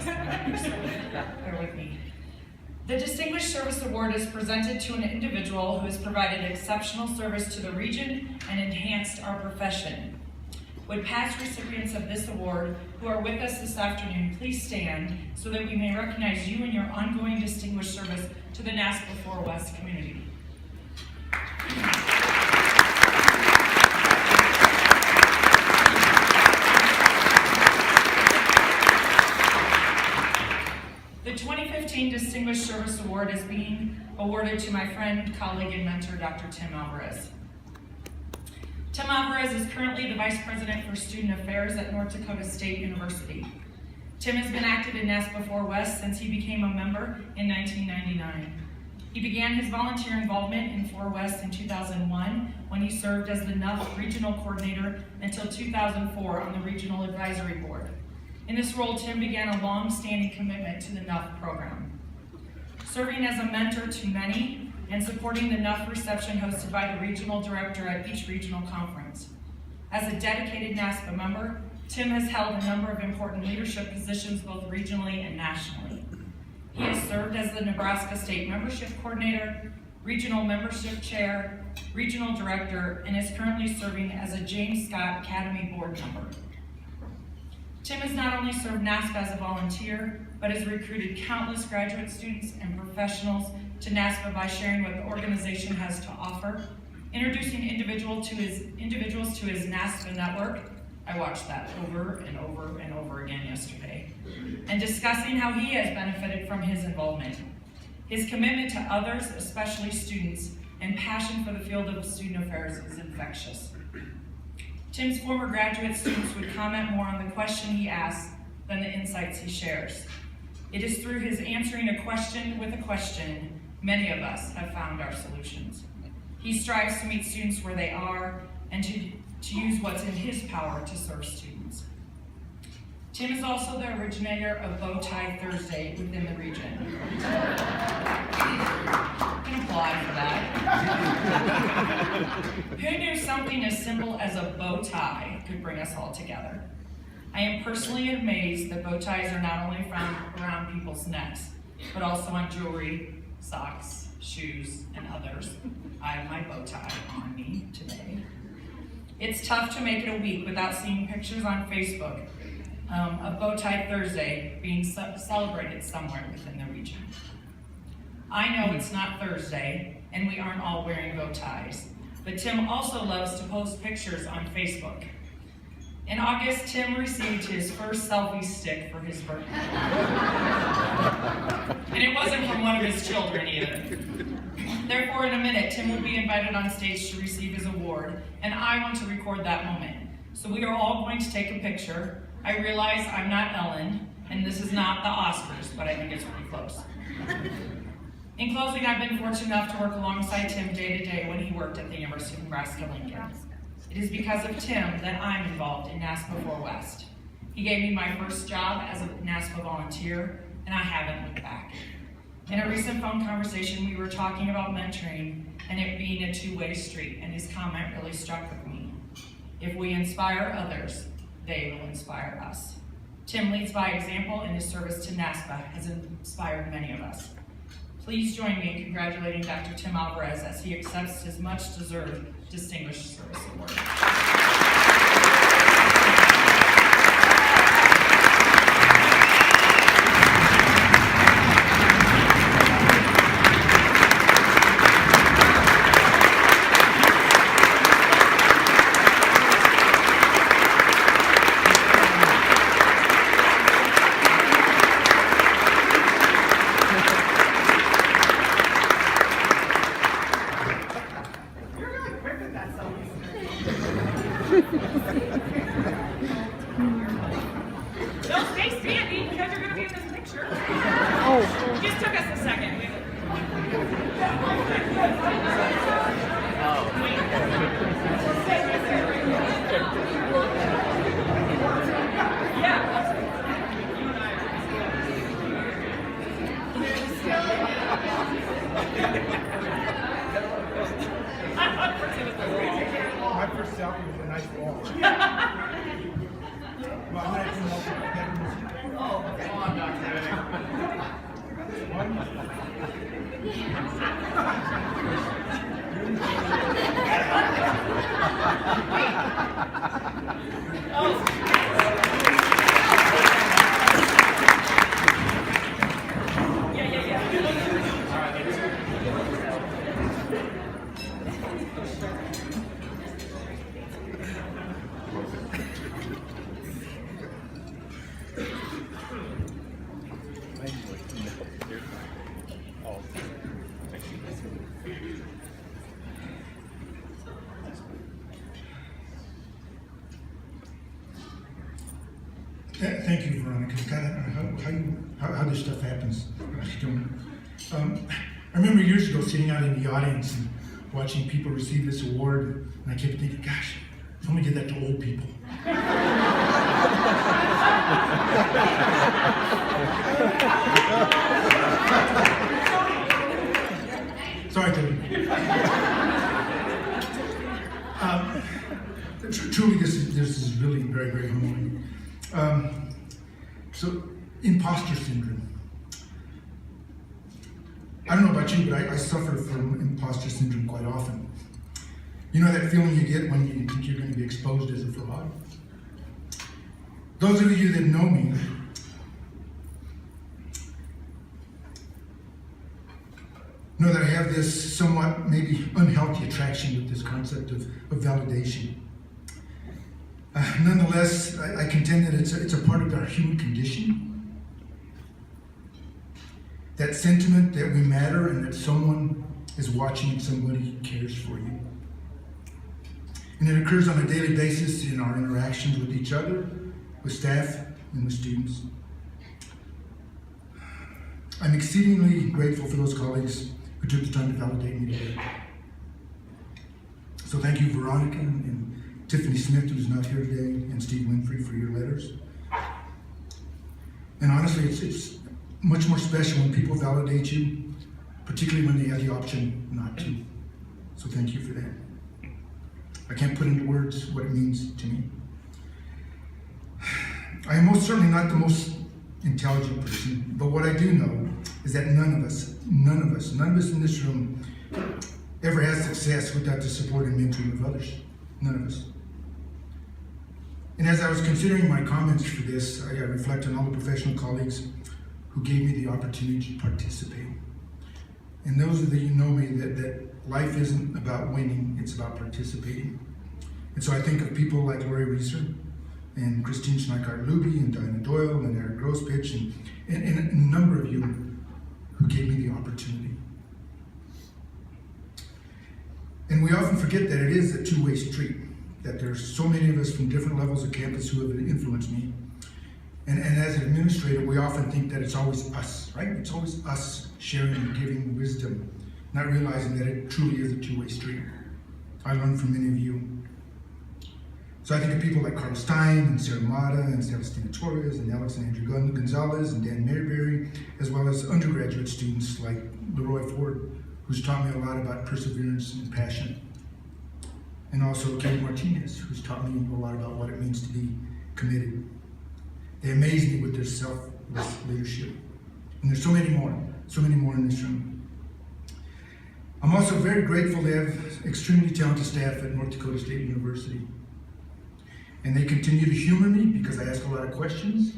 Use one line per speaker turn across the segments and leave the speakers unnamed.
promise that I'm used to it. Bear with me. The Distinguished Service Award is presented to an individual who has provided exceptional service to the region and enhanced our profession. Would past recipients of this award who are with us this afternoon please stand so that we may recognize you and your ongoing distinguished service to the NASPA 4 West community. The 2015 Distinguished Service Award is being awarded to my friend, colleague, and mentor, Dr. Tim Alvarez. Tim Alvarez is currently the Vice President for Student Affairs at North Dakota State University. Tim has been active in NASPA 4 West since he became a member in 1999. He began his volunteer involvement in 4 West in 2001 when he served as the NUF Regional Coordinator until 2004 on the Regional Advisory Board. In this role, Tim began a long-standing commitment to the NUF program. Serving as a mentor to many and supporting the NUF reception hosted by the regional director at each regional conference. As a dedicated NASPA member, Tim has held a number of important leadership positions both regionally and nationally. He has served as the Nebraska State Membership Coordinator, Regional Membership Chair, Regional Director, and is currently serving as a James Scott Academy Board member. Tim has not only served NASPA as a volunteer, but has recruited countless graduate students and professionals to NASPA by sharing what the organization has to offer, introducing individuals to his NASPA network. I watched that over and over and over again yesterday, and discussing how he has benefited from his involvement. His commitment to others, especially students, and passion for the field of student affairs is infectious. Tim's former graduate students would comment more on the question he asks than the insights he shares. It is through his answering a question with a question many of us have found our solutions. He strives to meet students where they are and to use what's in his power to serve students. Tim is also the originator of Bow Tie Thursday within the region. You can applaud for that. Who knew something as simple as a bow tie could bring us all together? I am personally amazed that bow ties are not only found around people's necks, but also on jewelry, socks, shoes, and others. I have my bow tie on me today. It's tough to make it a week without seeing pictures on Facebook of Bow Tie Thursday being celebrated somewhere within the region. I know it's not Thursday, and we aren't all wearing bow ties, but Tim also loves to post pictures on Facebook. In August, Tim received his first selfie stick for his birthday. And it wasn't from one of his children either. Therefore, in a minute, Tim will be invited on stage to receive his award, and I want to record that moment. So we are all going to take a picture. I realize I'm not Ellen, and this is not the Oscars, but I think it's pretty close. In closing, I've been fortunate enough to work alongside Tim day to day when he worked at the University of Nebraska-Lincoln. It is because of Tim that I'm involved in NASPA 4 West. He gave me my first job as a NASPA volunteer, and I haven't looked back. In a recent phone conversation, we were talking about mentoring and it being a two-way street, and his comment really struck with me. If we inspire others, they will inspire us. Tim leads by example, and his service to NASPA has inspired many of us. Please join me in congratulating Dr. Tim Alvarez as he accepts his much-deserved Distinguished Service Award.
Don't stay standing because you're going to be in this picture. Oh. Just took us a second.
My first selfie was a nice walk. Well, I'm not even
Oh, come on, Doctor.
Thank you, Veronica. God, I don't know how this stuff happens. I don't. I remember years ago sitting out in the audience and watching people receive this award, and I kept thinking, gosh, if only did that to old people. Sorry, Toby. Truly, this is really very, very humbling. So, imposter syndrome. I don't know about you, but I suffer from imposter syndrome quite often. You know that feeling you get when you think you're going to be exposed as a fraud? Those of you that know me know that I have this somewhat maybe unhealthy attraction with this concept of validation. Nonetheless, I contend that it's a part of our human condition. That sentiment that we matter and that someone is watching and somebody cares for you. And it occurs on a daily basis in our interactions with each other, with staff, and with students. I'm exceedingly grateful for those colleagues who took the time to validate me today. So thank you, Veronica, and Tiffany Smith, who's not here today, and Steve Winfrey for your letters. And honestly, it's much more special when people validate you, particularly when they have the option not to. So thank you for that. I can't put into words what it means to me. I am most certainly not the most intelligent person, but what I do know is that none of us in this room ever has success without the support and mentoring of others. None of us. And as I was considering my comments for this, I reflect on all the professional colleagues who gave me the opportunity to participate. And those of you know me, that life isn't about winning, it's about participating. And so I think of people like Lori Reeser and Christine Schneikart-Luby and Diana Doyle and Eric Grosspitch and a number of you who gave me the opportunity. And we often forget that it is a two-way street, that there's so many of us from different levels of campus who have influenced me. And as an administrator, we often think that it's always us, right? It's always us sharing and giving wisdom, not realizing that it truly is a two-way street. I learned from many of you. So I think of people like Carl Stein and Sarah Mata and Celestina Torres and Alex and Andrew Gonzalez and Dan Mayberry, as well as undergraduate students like Leroy Ford, who's taught me a lot about perseverance and passion. And also Kelly Martinez, who's taught me a lot about what it means to be committed. They amaze me with their selfless leadership. And there's so many more in this room. I'm also very grateful to have extremely talented staff at North Dakota State University. And they continue to humor me because I ask a lot of questions.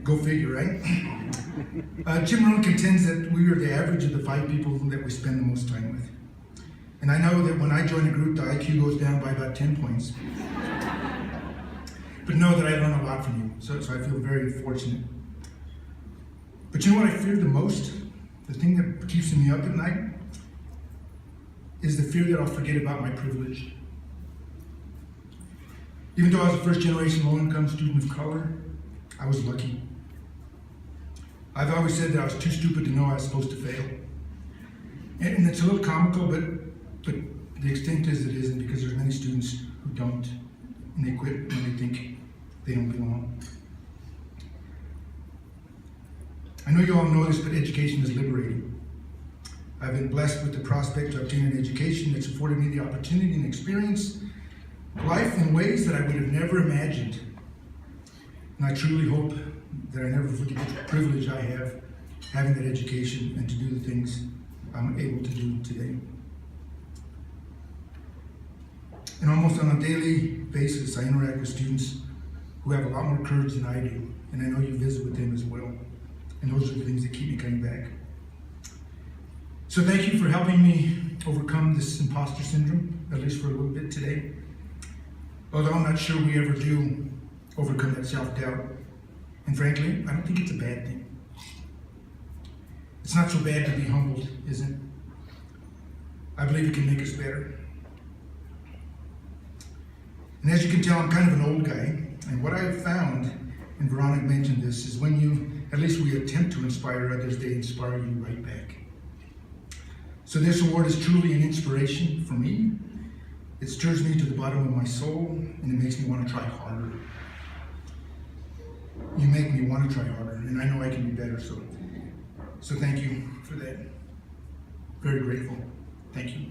Go figure, right? Jim Rohn contends that we are the average of the 5 people that we spend the most time with. And I know that when I join a group, the IQ goes down by about 10 points. But know that I learn a lot from you, so I feel very fortunate. But you know what I fear the most? The thing that keeps me up at night is the fear that I'll forget about my privilege. Even though I was a first-generation low-income student of color, I was lucky. I've always said that I was too stupid to know I was supposed to fail. And it's a little comical, but the extent is it isn't, because there's many students who don't, and they quit when they think they don't belong. I know you all know this, but education is liberating. I've been blessed with the prospect to obtain an education that's afforded me the opportunity and experience life in ways that I would have never imagined. And I truly hope that I never forget the privilege I have having that education and to do the things I'm able to do today. And almost on a daily basis, I interact with students who have a lot more courage than I do, and I know you visit with them as well. And those are the things that keep me coming back. So thank you for helping me overcome this imposter syndrome, at least for a little bit today. Although I'm not sure we ever do overcome that self-doubt. And frankly, I don't think it's a bad thing. It's not so bad to be humbled, is it? I believe it can make us better. And as you can tell, I'm kind of an old guy. And what I've found, and Veronica mentioned this, is when at least we attempt to inspire others, they inspire you right back. So this award is truly an inspiration for me. It stirs me to the bottom of my soul, and it makes me want to try harder. You make me want to try harder, and I know I can be better, so thank you for that. Very grateful. Thank you.